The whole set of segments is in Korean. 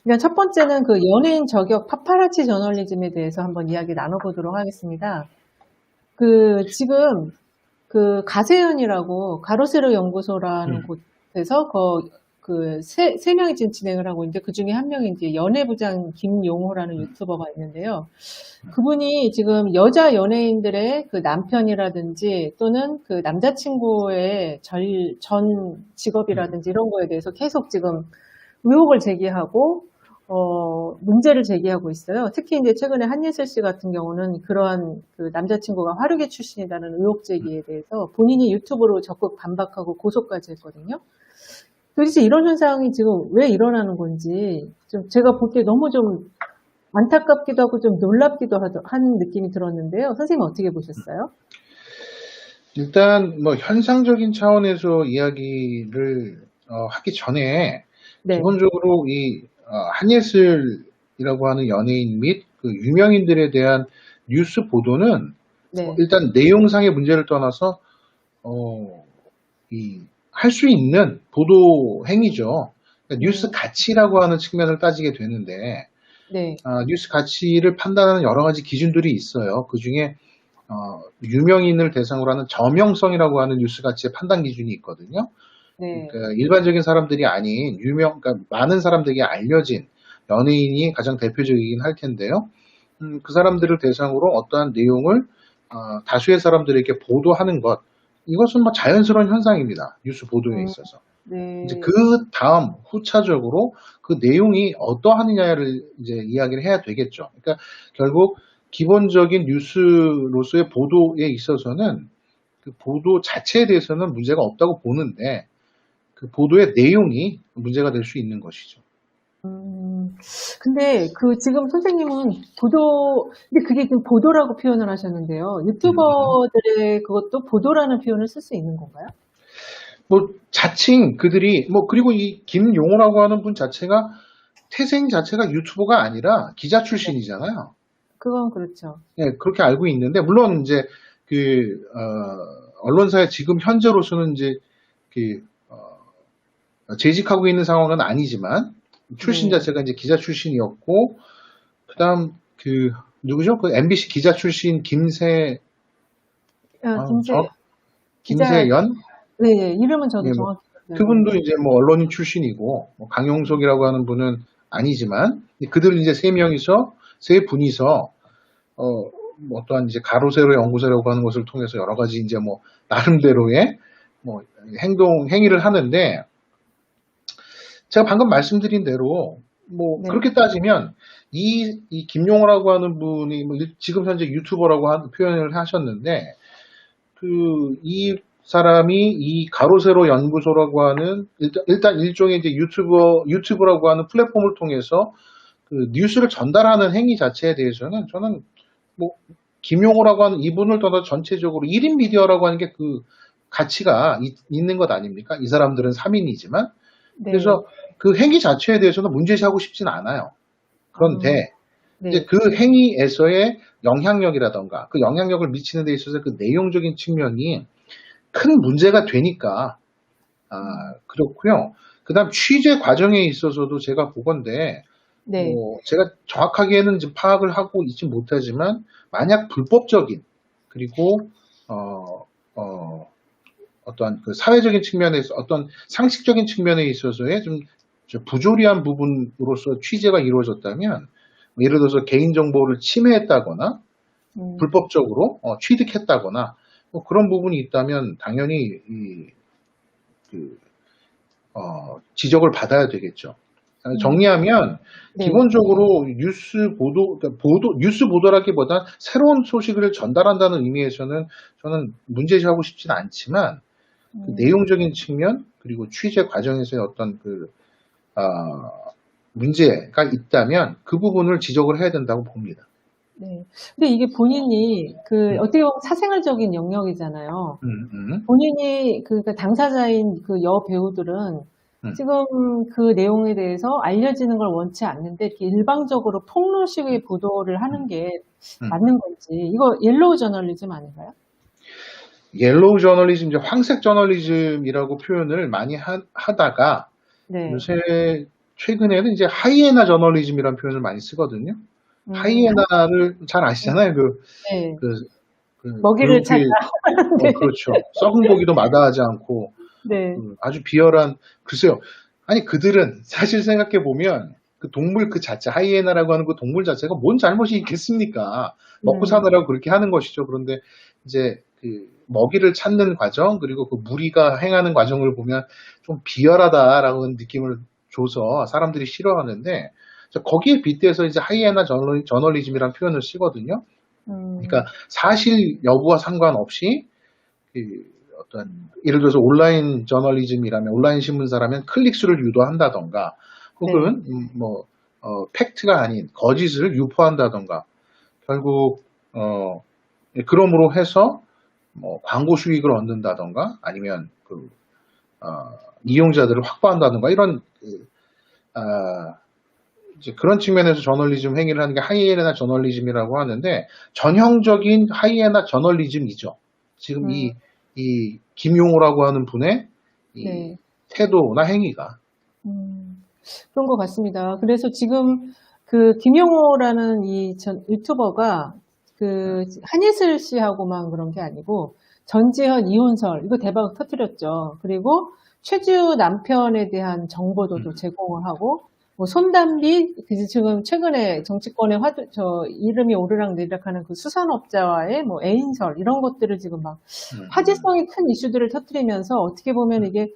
그러니까 첫 번째는 그 연예인 저격 파파라치 저널리즘에 대해서 한번 이야기 나눠보도록 하겠습니다. 지금 가세연이라고 가로세로 연구소라는 곳에서 세 명이 지금 진행을 하고 있는데, 그 중에 한 명이 이제 연예부장 김용호라는 유튜버가 있는데요. 그분이 지금 여자 연예인들의 그 남편이라든지 또는 그 남자친구의 전 직업이라든지 이런 거에 대해서 계속 지금 의혹을 제기하고 문제를 제기하고 있어요. 특히 이제 최근에 한예슬 씨 같은 경우는 그러한 그 남자친구가 화르게 출신이라는 의혹 제기에 대해서 본인이 유튜브로 적극 반박하고 고소까지 했거든요. 도대체 이런 현상이 지금 왜 일어나는 건지 좀 제가 볼 때 너무 좀 안타깝기도 하고 좀 놀랍기도 한 느낌이 들었는데요. 선생님 어떻게 보셨어요? 일단 뭐 현상적인 차원에서 이야기를 하기 전에 네. 기본적으로 이 한예슬이라고 하는 연예인 및 그 유명인들에 대한 뉴스 보도는 네. 일단 내용상의 문제를 떠나서 할 수 있는 보도 행위죠. 그러니까 뉴스 가치라고 하는 측면을 따지게 되는데, 네. 뉴스 가치를 판단하는 여러 가지 기준들이 있어요. 그 중에 유명인을 대상으로 하는 저명성이라고 하는 뉴스 가치의 판단 기준이 있거든요. 네. 그러니까 일반적인 사람들이 아닌 그러니까 많은 사람들에게 알려진 연예인이 가장 대표적이긴 할 텐데요. 그 사람들을 대상으로 어떠한 내용을 다수의 사람들에게 보도하는 것, 이것은 뭐 자연스러운 현상입니다. 뉴스 보도에 있어서. 네. 이제 그 다음 후차적으로 그 내용이 어떠하느냐를 이제 이야기를 해야 되겠죠. 그러니까 결국 기본적인 뉴스로서의 보도에 있어서는 그 보도 자체에 대해서는 문제가 없다고 보는데, 그 보도의 내용이 문제가 될 수 있는 것이죠. 근데 지금 선생님은 근데 그게 지금 보도라고 표현을 하셨는데요. 유튜버들의 그것도 보도라는 표현을 쓸 수 있는 건가요? 뭐 자칭 그들이 그리고 이 김용호라고 하는 분 자체가 태생 자체가 유튜버가 아니라 기자 출신이잖아요. 그건 그렇죠. 네, 그렇게 알고 있는데, 물론 이제 언론사에 지금 현재로서는 이제 재직하고 있는 상황은 아니지만 출신 자체가 이제 기자 출신이었고, 그다음 누구죠? 그 MBC 기자 출신 김세연? 네, 이름은 저도 정확히. 그분도 이제 뭐 언론인 출신이고, 강용석이라고 하는 분은 아니지만, 그들 이제 세 분이서 어떠한 이제 가로세로 연구소라고 하는 것을 통해서 여러 가지 이제 뭐 나름대로의 뭐 행위를 하는데, 제가 방금 말씀드린 대로 그렇게 따지면 이 김용호라고 하는 분이 지금 현재 유튜버라고 표현을 하셨는데, 이 사람이 이 가로세로 연구소라고 하는 일단 일종의 이제 유튜브라고 하는 플랫폼을 통해서 뉴스를 전달하는 행위 자체에 대해서는 저는 김용호라고 하는 이분을 떠나 전체적으로 1인 미디어라고 하는 게 그 가치가 있는 것 아닙니까? 이 사람들은 3인이지만. 그래서 그 행위 자체에 대해서는 문제시하고 싶진 않아요. 그런데 이제 그 행위에서의 영향력이라던가 그 영향력을 미치는 데 있어서 그 내용적인 측면이 큰 문제가 되니까 그렇고요. 그다음 취재 과정에 있어서도 제가 보건대 제가 정확하게는 지금 파악을 하고 있지 못하지만, 만약 불법적인 그리고 어떠한 그 사회적인 측면에서 어떤 상식적인 측면에 있어서의 좀 부조리한 부분으로서 취재가 이루어졌다면, 예를 들어서 개인정보를 침해했다거나 불법적으로 취득했다거나 그런 부분이 있다면 당연히 지적을 받아야 되겠죠. 정리하면 기본적으로 뉴스 보도라기보다 새로운 소식을 전달한다는 의미에서는 저는 문제시하고 싶지는 않지만, 그 내용적인 측면 그리고 취재 과정에서의 어떤 문제가 있다면 그 부분을 지적을 해야 된다고 봅니다. 네. 근데 이게 본인이 어떻게 보면 사생활적인 영역이잖아요. 본인이 당사자인 그 여배우들은 지금 그 내용에 대해서 알려지는 걸 원치 않는데 이렇게 일방적으로 폭로식의 보도를 하는 게 맞는 건지, 이거 옐로우 저널리즘 아닌가요? 옐로우 저널리즘, 이제 황색 저널리즘이라고 표현을 많이 하다가 요새 최근에는 이제 하이에나 저널리즘이라는 표현을 많이 쓰거든요. 음, 하이에나를 잘 아시잖아요. 네. 그, 먹이를 찾아. 교육의, 네. 그렇죠. 썩은 고기도 마다하지 않고, 네. 아주 비열한, 글쎄요. 아니, 그들은 사실 생각해보면, 그 동물 그 자체, 하이에나라고 하는 그 동물 자체가 뭔 잘못이 있겠습니까? 먹고 음, 사느라고 그렇게 하는 것이죠. 그런데 이제 그 먹이를 찾는 과정, 그리고 그 무리가 행하는 과정을 보면 좀 비열하다라는 느낌을 줘서 사람들이 싫어하는데, 거기에 빗대서 이제 하이에나 저널리즘이라는 표현을 쓰거든요. 음, 그러니까 사실 여부와 상관없이 그 어떤 예를 들어서 온라인 저널리즘이라면 온라인 신문사라면 클릭수를 유도한다던가 네. 혹은 팩트가 아닌 거짓을 유포한다던가 결국 그럼으로 해서 뭐 광고 수익을 얻는다던가 아니면 이용자들을 확보한다던가 이런 아, 이제 그런 측면에서 저널리즘 행위를 하는 게 하이에나 저널리즘이라고 하는데 전형적인 하이에나 저널리즘이죠. 지금 음, 이 김용호라고 하는 분의 이 네. 태도나 행위가. 음, 그런 것 같습니다. 그래서 지금 그 김용호라는 이 유튜버가 그 한예슬 씨하고만 그런 게 아니고 전지현, 이혼설 이거 대박 터뜨렸죠. 그리고 최주 남편에 대한 정보도 또 음, 제공을 하고 뭐 손담비 지금 최근에 정치권에 이름이 오르락내리락하는 그 수산업자와의 뭐 애인설 이런 것들을 지금 막 음, 화제성이 큰 이슈들을 터뜨리면서 어떻게 보면 이게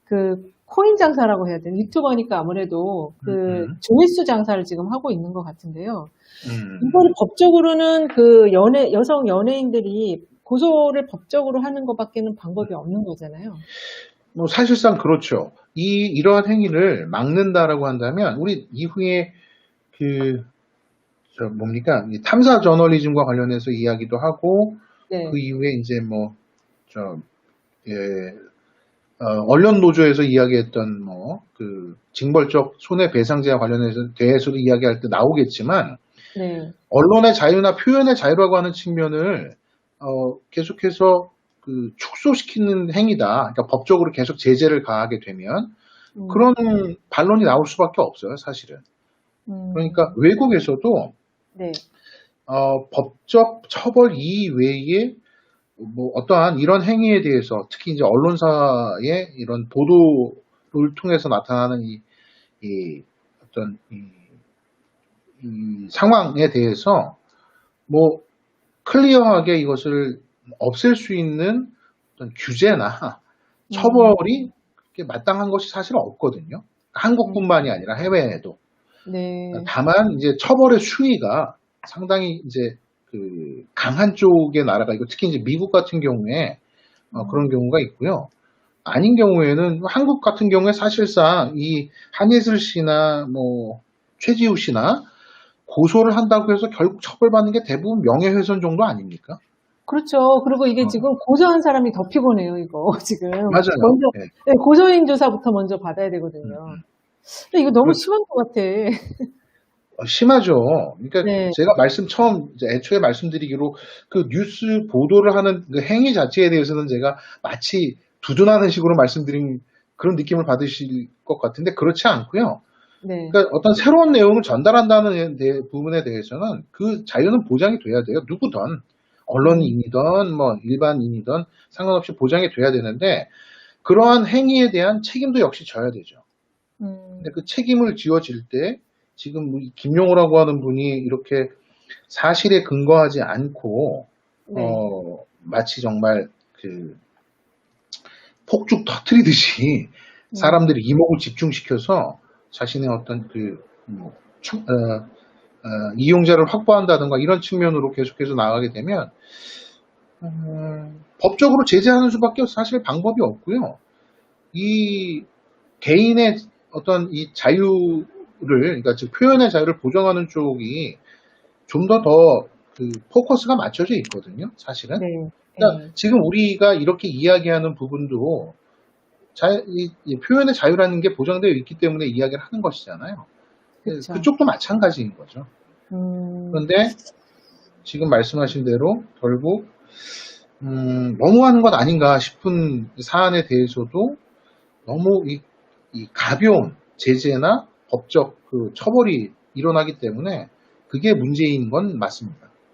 그 코인 장사라고 해야 되나? 유튜버니까 아무래도 그 음, 조회수 장사를 지금 하고 있는 것 같은데요. 이거를 음. 법적으로는 그 여성 연예인들이 고소를 법적으로 하는 것밖에는 방법이 없는 거잖아요. 뭐 사실상 그렇죠. 이러한 행위를 막는다라고 한다면 우리 이후에 그 뭡니까 이 탐사 저널리즘과 관련해서 이야기도 하고 그 네. 이후에 이제 뭐저 예, 언론 노조에서 이야기했던 그 징벌적 손해배상제와 관련해서 대해서도 이야기할 때 나오겠지만 네. 언론의 자유나 표현의 자유라고 하는 측면을 계속해서 그 축소시키는 행위다. 그러니까 법적으로 계속 제재를 가하게 되면 그런 음, 반론이 나올 수밖에 없어요, 사실은. 그러니까 음, 외국에서도 네. 법적 처벌 이외에 뭐 어떠한 이런 행위에 대해서 특히 이제 언론사의 이런 보도를 통해서 나타나는 이 어떤 이 상황에 대해서 뭐 클리어하게 이것을 없앨 수 있는 어떤 규제나 음, 처벌이 그렇게 마땅한 것이 사실 없거든요. 음, 한국뿐만이 아니라 해외에도. 네. 다만 이제 처벌의 수위가 상당히 이제 그 강한 쪽의 나라가 있고 특히 이제 미국 같은 경우에 그런 음, 경우가 있고요. 아닌 경우에는 한국 같은 경우에 사실상 이 한예슬 씨나 뭐 최지우 씨나 고소를 한다고 해서 결국 처벌받는 게 대부분 명예훼손 정도 아닙니까? 그렇죠. 그리고 이게 어, 지금 고소한 사람이 더 피곤해요, 이거 지금. 맞아요. 먼저, 예. 네, 고소인 조사부터 먼저 받아야 음, 되거든요. 음. 근데 이거 너무 그렇죠. 심한 것 같아. 심하죠. 그러니까 네. 제가 처음 이제 애초에 말씀드리기로 그 뉴스 보도를 하는 그 행위 자체에 대해서는 제가 마치 두둔하는 식으로 말씀드린 그런 느낌을 받으실 것 같은데 그렇지 않고요. 네. 그러니까 어떤 새로운 내용을 전달한다는 부분에 대해서는 그 자유는 보장이 돼야 돼요. 누구든 음, 언론인이든 뭐 일반인이든 상관없이 보장이 돼야 되는데 그러한 행위에 대한 책임도 역시 져야 되죠. 근데 그 음, 책임을 지어질 때 지금 이 김용호라고 하는 분이 이렇게 사실에 근거하지 않고 네. 마치 정말 그 폭죽 터트리듯이 음, 사람들이 이목을 집중시켜서 자신의 어떤 뭐, 이용자를 확보한다든가 이런 측면으로 계속해서 나가게 되면 법적으로 제재하는 수밖에 사실 방법이 없고요. 이 개인의 어떤 이 자유를 그러니까 즉 표현의 자유를 보장하는 쪽이 좀 더 그 포커스가 맞춰져 있거든요. 사실은. 네. 그러니까 네. 지금 우리가 이렇게 이야기하는 부분도 이 표현의 자유라는 게 보장되어 있기 때문에 이야기를 하는 것이잖아요. 예, 그쵸. 그쪽도 마찬가지인 거죠. 음, 그런데 지금 말씀하신 대로 결국 너무하는 것 아닌가 싶은 사안에 대해서도 너무 이 가벼운 제재나 법적 그 처벌이 일어나기 때문에 그게 문제인 건 맞습니다.